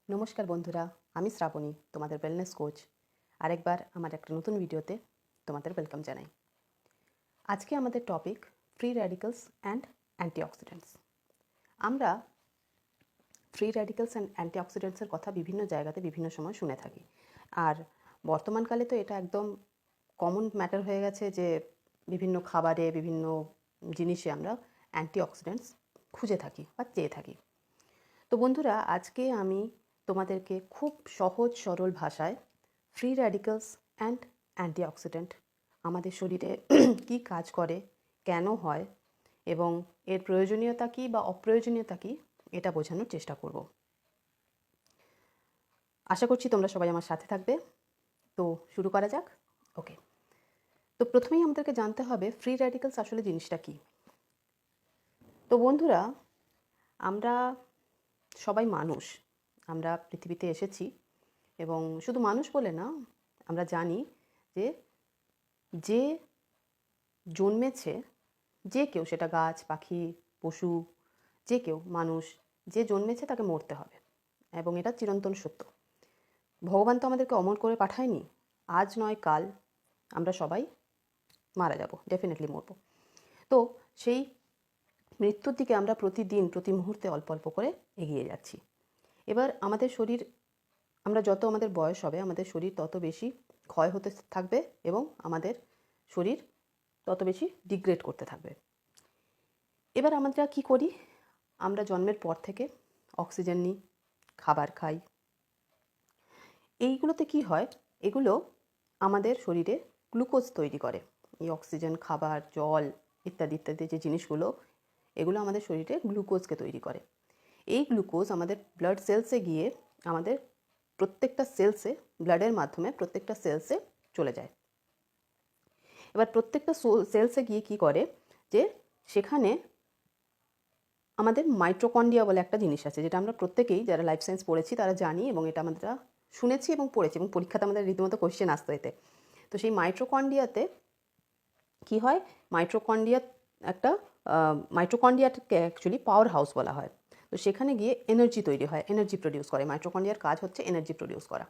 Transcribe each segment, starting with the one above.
নমস্কার বন্ধুরা, আমি শ্রাবণী, তোমাদের ওয়েলনেস কোচ। আরেকবার আমার একটা নতুন ভিডিওতে তোমাদের ওয়েলকাম জানাই। আজকে আমাদের topic free radicals and antioxidants. আমরা ফ্রি র্যাডিক্যালস অ্যান্ড অ্যান্টিঅক্সিডেন্টসের কথা বিভিন্ন জায়গাতে বিভিন্ন সময় শুনে থাকি। আর বর্তমানকালে তো এটা একদম কমন ম্যাটার হয়ে গেছে যে বিভিন্ন খাবারে, বিভিন্ন জিনিসে আমরা অ্যান্টিঅক্সিডেন্টস খুঁজে থাকি বা চেয়ে থাকি। তো বন্ধুরা, আজকে আমি তোমাদেরকে খুব সহজ সরল ভাষায় ফ্রি র্যাডিক্যালস অ্যান্ড অ্যান্টিঅক্সিডেন্ট আমাদের শরীরে কি কাজ করে, কেন হয় এবং এর প্রয়োজনীয়তা কী বা অপ্রয়োজনীয়তা কী, এটা বোঝানোর চেষ্টা করব। আশা করছি তোমরা সবাই আমার সাথে থাকবে। তো শুরু করা যাক। ওকে, তো প্রথমেই আমাদেরকে জানতে হবে ফ্রি র্যাডিক্যালস আসলে জিনিসটা কী। তো বন্ধুরা, আমরা সবাই মানুষ, আমরা পৃথিবীতে এসেছি এবং শুধু মানুষ বলে না, আমরা জানি যে যে জন্মেছে, যে কেউ, সেটা গাছ, পাখি, পশু, যে কেউ, মানুষ, যে জন্মেছে তাকে মরতে হবে এবং এটা চিরন্তন সত্য। ভগবান তো আমাদেরকে অমর করে পাঠায়নি। আজ নয় কাল আমরা সবাই মারা যাব, ডেফিনেটলি মরব। তো সেই মৃত্যুর দিকে আমরা প্রতিদিন প্রতি মুহূর্তে অল্প অল্প করে এগিয়ে যাচ্ছি। এবার আমাদের শরীর, আমরা যত আমাদের বয়স হবে আমাদের শরীর তত বেশি ক্ষয় হতে থাকবে এবং আমাদের শরীর তত বেশি ডিগ্রেড করতে থাকবে। এবার আমরা কি করি? আমরা জন্মের পর থেকে অক্সিজেন নিই, খাবার খাই। এইগুলোতে কি হয়? এগুলো আমাদের শরীরে গ্লুকোজ তৈরি করে। এই অক্সিজেন, খাবার, জল ইত্যাদি ইত্যাদি যে জিনিসগুলো, এগুলো আমাদের শরীরে গ্লুকোজকে তৈরি করে। এই গ্লুকোজ আমাদের ব্লাড সেলসে গিয়ে আমাদের প্রত্যেকটা সেলসে, ব্লাডের মাধ্যমে প্রত্যেকটা সেলসে চলে যায়। এবার প্রত্যেকটা সেলসে গিয়ে কি করে যে সেখানে আমাদের মাইটোকন্ড্রিয়া বলে একটা জিনিস আছে, যেটা আমরা প্রত্যেকেই যারা লাইফ সায়েন্স পড়েছি তারা জানি এবং এটা আমরা শুনেছি এবং পড়েছি এবং পরীক্ষাতে আমাদের রীতিমতো কোশ্চেন আসতো এতে। তো সেই মাইটোকন্ড্রিয়াতে কি হয়? মাইটোকন্ড্রিয়া একটা মাইটোকন্ড্রিয়াকে অ্যাকচুয়ালি পাওয়ার হাউস বলা হয়। তো সেখানে গিয়ে এনার্জি তৈরি হয়, এনার্জি প্রডিউস করে। মাইটোকন্ড্রিয়ার কাজ হচ্ছে এনার্জি প্রডিউস করা,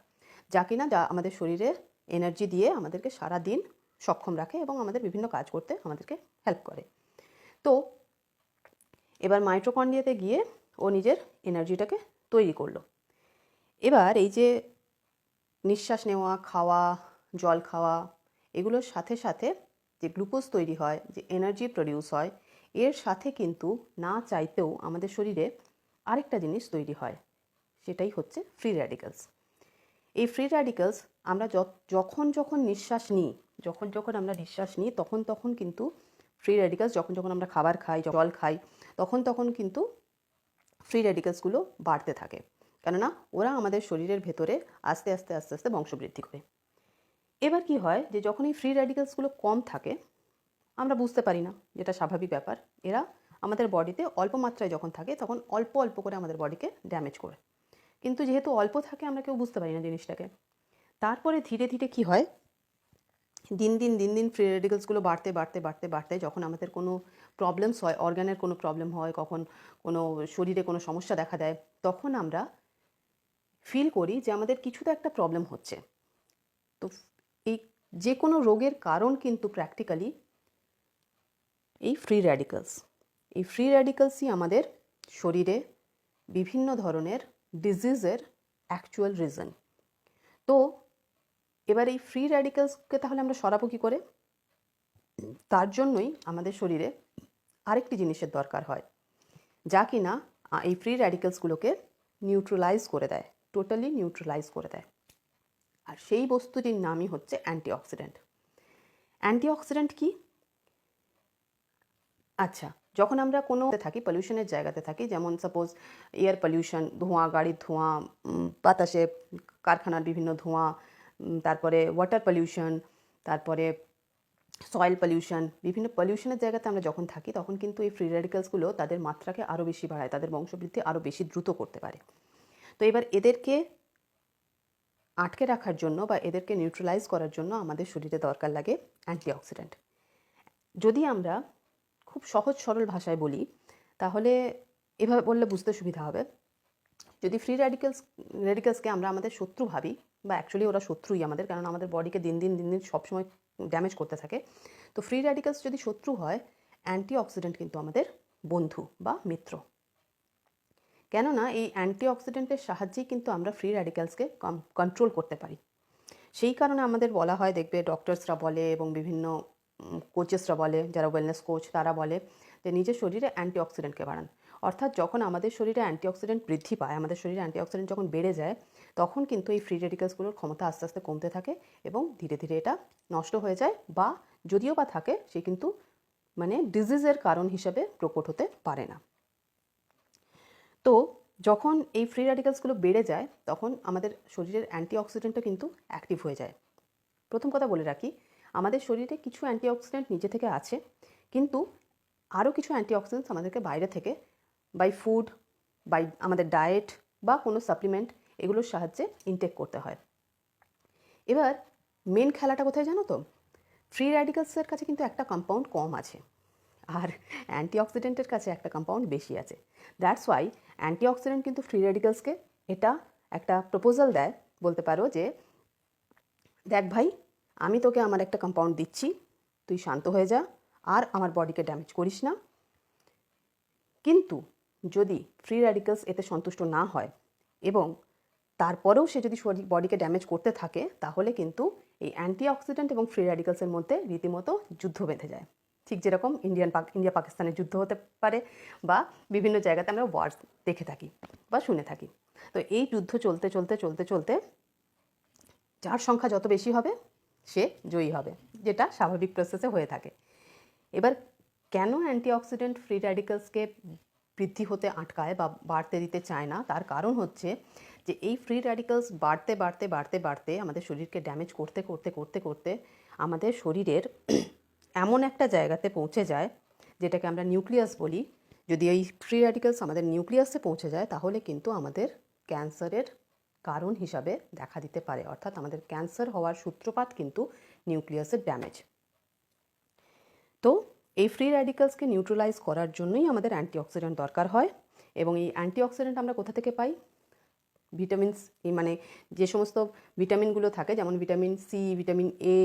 যা আমাদের শরীরে এনার্জি দিয়ে আমাদেরকে সারা দিন সক্ষম রাখে এবং আমাদের বিভিন্ন কাজ করতে আমাদেরকে হেল্প করে। তো এবার মাইটোকন্ড্রিয়াতে গিয়ে ও নিজের এনার্জিটাকে তৈরি করলো। এবার এই যে নিঃশ্বাস নেওয়া, খাওয়া, জল খাওয়া, এগুলোর সাথে সাথে যে গ্লুকোজ তৈরি হয়, যে এনার্জি প্রডিউস হয়, এর সাথে কিন্তু না চাইতেও আমাদের শরীরে আরেকটা জিনিস তৈরি হয়, সেটাই হচ্ছে ফ্রি র্যাডিক্যালস। এই ফ্রি র্যাডিক্যালস আমরা যখন যখন নিঃশ্বাস নিই, আমরা নিঃশ্বাস নিই তখন তখন কিন্তু ফ্রি র্যাডিক্যালস, যখন যখন আমরা খাবার খাই, জল খাই, তখন তখন কিন্তু ফ্রি র্যাডিক্যালসগুলো বাড়তে থাকে। কেননা ওরা আমাদের শরীরের ভেতরে আস্তে আস্তে আস্তে আস্তে বংশবৃদ্ধি করে। এবার কি হয় যে যখন এই ফ্রি র্যাডিক্যালসগুলো কম থাকে, আমরা বুঝতে পারি না, যেটা স্বাভাবিক ব্যাপার। এরা আমাদের বডিতে অল্প মাত্রায় যখন থাকে তখন অল্প অল্প করে আমাদের বডিকে ড্যামেজ করে, কিন্তু যেহেতু অল্প থাকে আমরা কেউ বুঝতে পারি না জিনিসটাকে। তারপরে ধীরে ধীরে কি হয়, দিন দিন ফ্রি রেডিক্যালসগুলো বাড়তে বাড়তে বাড়তে বাড়তে যখন আমাদের কোনো প্রবলেমস হয়, অর্গানের কোনো প্রবলেম হয়, কখন কোনো শরীরে কোনো সমস্যা দেখা দেয়, তখন আমরা ফিল করি যে আমাদের কিছু তো একটা প্রবলেম হচ্ছে। তো এই যে কোনো রোগের কারণ কিন্তু প্র্যাকটিক্যালি এই ফ্রি র্যাডিক্যালস। এই ফ্রি র্যাডিক্যালসই আমাদের শরীরে বিভিন্ন ধরনের ডিজিজের অ্যাকচুয়াল রিজন। তো এবার এই ফ্রি র্যাডিক্যালসকে তাহলে আমরা সরাবো কী করে? তার জন্যই আমাদের শরীরে আরেকটি জিনিসের দরকার হয়, যা কিনা এই ফ্রি র্যাডিক্যালসগুলোকে নিউট্রালাইজ করে দেয়, টোটালি নিউট্রালাইজ করে দেয়। আর সেই বস্তুটির নামই হচ্ছে অ্যান্টিঅক্সিডেন্ট। অ্যান্টিঅক্সিডেন্ট কি? আচ্ছা, যখন আমরা কোনো থাকি, পলিউশনের জায়গাতে থাকি, যেমন সাপোজ এয়ার পলিউশন, ধোঁয়া, গাড়ির ধোঁয়া, বাতাসে কারখানার বিভিন্ন ধোঁয়া, তারপরে ওয়াটার পলিউশন, তারপরে সয়েল পলিউশন, বিভিন্ন পলিউশনের জায়গাতে আমরা যখন থাকি তখন কিন্তু এই ফ্রি র্যাডিক্যালসগুলো তাদের মাত্রাকে আরও বেশি বাড়ায়, তাদের বংশবৃদ্ধি আরও বেশি দ্রুত করতে পারে। তো এবার এদেরকে আটকে রাখার জন্য বা এদেরকে নিউট্রালাইজ করার জন্য আমাদের শরীরে দরকার লাগে অ্যান্টিঅক্সিডেন্ট। যদি আমরা খুব সহজ সরল ভাষায় বলি, তাহলে এভাবে বললে বুঝতে সুবিধা হবে। যদি ফ্রি রেডিক্যালসকে আমরা আমাদের শত্রু ভাবি, বা অ্যাকচুয়ালি ওরা শত্রুই আমাদের, কারণ আমাদের বডিকে দিন দিন সবসময় ড্যামেজ করতে থাকে। তো ফ্রি রেডিক্যালস যদি শত্রু হয়, অ্যান্টিঅক্সিডেন্ট কিন্তু আমাদের বন্ধু বা মিত্র। কেননা এই অ্যান্টিঅক্সিডেন্টের সাহায্যেই কিন্তু আমরা ফ্রি রেডিক্যালসকে কন্ট্রোল করতে পারি। সেই কারণে আমাদের বলা হয়, দেখবে ডক্টরসরা বলে এবং বিভিন্ন কোচেসরা বলে, যারা ওয়েলনেস কোচ, তারা বলে যে নিজের শরীরে অ্যান্টিঅক্সিডেন্টকে বাড়ান। অর্থাৎ যখন আমাদের শরীরে অ্যান্টিঅক্সিডেন্ট বৃদ্ধি পায়, আমাদের শরীরে অ্যান্টিঅক্সিডেন্ট যখন বেড়ে যায়, তখন কিন্তু এই ফ্রি রেডিক্যালসগুলোর ক্ষমতা আস্তে আস্তে কমতে থাকে এবং ধীরে ধীরে এটা নষ্ট হয়ে যায়, বা যদিও বা থাকে সে কিন্তু মানে ডিজিজের কারণ হিসেবে প্রকট হতে পারে না। তো যখন এই ফ্রি রেডিক্যালসগুলো বেড়ে যায়, তখন আমাদের শরীরের অ্যান্টিঅক্সিডেন্টও কিন্তু অ্যাক্টিভ হয়ে যায়। প্রথম কথা বলে রাখি, আমাদের শরীরে কিছু অ্যান্টিঅক্সিডেন্ট নিজে থেকে আছে, কিন্তু আরও কিছু অ্যান্টিঅক্সিডেন্টস আমাদেরকে বাইরে থেকে বাই ফুড, বাই আমাদের ডায়েট বা কোনো সাপ্লিমেন্ট, এগুলোর সাহায্যে ইনটেক করতে হয়। এবার মেন খেলাটা কোথায় জানো তো? ফ্রি র্যাডিক্যালসের কাছে কিন্তু একটা কম্পাউন্ড কম আছে, আর অ্যান্টিঅক্সিডেন্টের কাছে একটা কম্পাউন্ড বেশি আছে। দ্যাটস ওয়াই অ্যান্টিঅক্সিডেন্ট কিন্তু ফ্রি র্যাডিক্যালসকে এটা একটা প্রপোজাল দেয়, বলতে পারো যে দেখ ভাই, আমি তোকে আমার একটা কম্পাউন্ড দিচ্ছি, তুই শান্ত হয়ে যা আর আমার বডিকে ড্যামেজ করিস না। কিন্তু যদি ফ্রি র্যাডিক্যালস এতে সন্তুষ্ট না হয় এবং তারপরেও সে যদি বডিকে ড্যামেজ করতে থাকে, তাহলে কিন্তু এই অ্যান্টিঅক্সিডেন্ট এবং ফ্রি র্যাডিক্যালসের মধ্যে রীতিমতো যুদ্ধ বেঁধে যায়। ঠিক যেরকম ইন্ডিয়া পাকিস্তানের যুদ্ধ হতে পারে, বা বিভিন্ন জায়গাতে আমরা ওয়ার্স দেখে থাকি বা শুনে থাকি। তো এই যুদ্ধ চলতে চলতে চলতে চলতে যার সংখ্যা যত বেশি হবে সে জয়ী হবে, যেটা স্বাভাবিক প্রসেসে হয়ে থাকে। এবার কেন অ্যান্টিঅক্সিডেন্ট ফ্রি র্যাডিক্যালসকে বৃদ্ধি হতে আটকায় বা বাড়তে দিতে চায় না, তার কারণ হচ্ছে যে এই ফ্রি র্যাডিক্যালস বাড়তে বাড়তে বাড়তে বাড়তে আমাদের শরীরকে ড্যামেজ করতে করতে করতে করতে আমাদের শরীরের এমন একটা জায়গাতে পৌঁছে যায়, যেটাকে আমরা নিউক্লিয়াস বলি। যদি এই ফ্রি র্যাডিক্যালস আমাদের নিউক্লিয়াসে পৌঁছে যায়, তাহলে কিন্তু আমাদের ক্যান্সারের কারণ হিসাবে দেখা দিতে পারে। অর্থাৎ আমাদের ক্যান্সার হওয়ার সূত্রপাত কিন্তু নিউক্লিয়াসের ড্যামেজ। তো এই ফ্রি র্যাডিক্যালসকে নিউট্রালাইজ করার জন্যই আমাদের অ্যান্টিঅক্সিডেন্ট দরকার হয়। এবং এই অ্যান্টিঅক্সিডেন্ট আমরা কোথা থেকে পাই? ভিটামিনস, মানে যে সমস্ত ভিটামিনগুলো থাকে, যেমন vitamin C, vitamin A,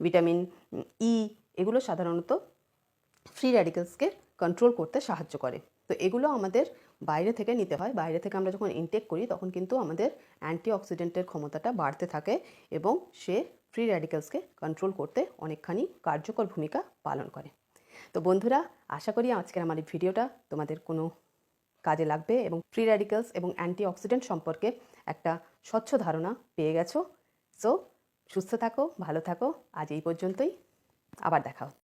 vitamin E, এগুলো সাধারণত ফ্রি র্যাডিক্যালসকে কন্ট্রোল করতে সাহায্য করে। তো এগুলো আমাদের বাইরে থেকে নিতে হয়। বাইরে থেকে আমরা যখন ইনটেক করি, তখন কিন্তু আমাদের অ্যান্টিঅক্সিডেন্টের ক্ষমতাটা বাড়তে থাকে এবং সে ফ্রি র্যাডিক্যালসকে কন্ট্রোল করতে অনেকখানি কার্যকর ভূমিকা পালন করে। তো বন্ধুরা, আশা করি আজকের আমার এই ভিডিওটা তোমাদের কোনো কাজে লাগবে এবং ফ্রি র্যাডিক্যালস এবং অ্যান্টিঅক্সিডেন্ট সম্পর্কে একটা স্বচ্ছ ধারণা পেয়ে গেছো। সো সুস্থ থাকো, ভালো থাকো। আজ এই পর্যন্তই, আবার দেখা হবে।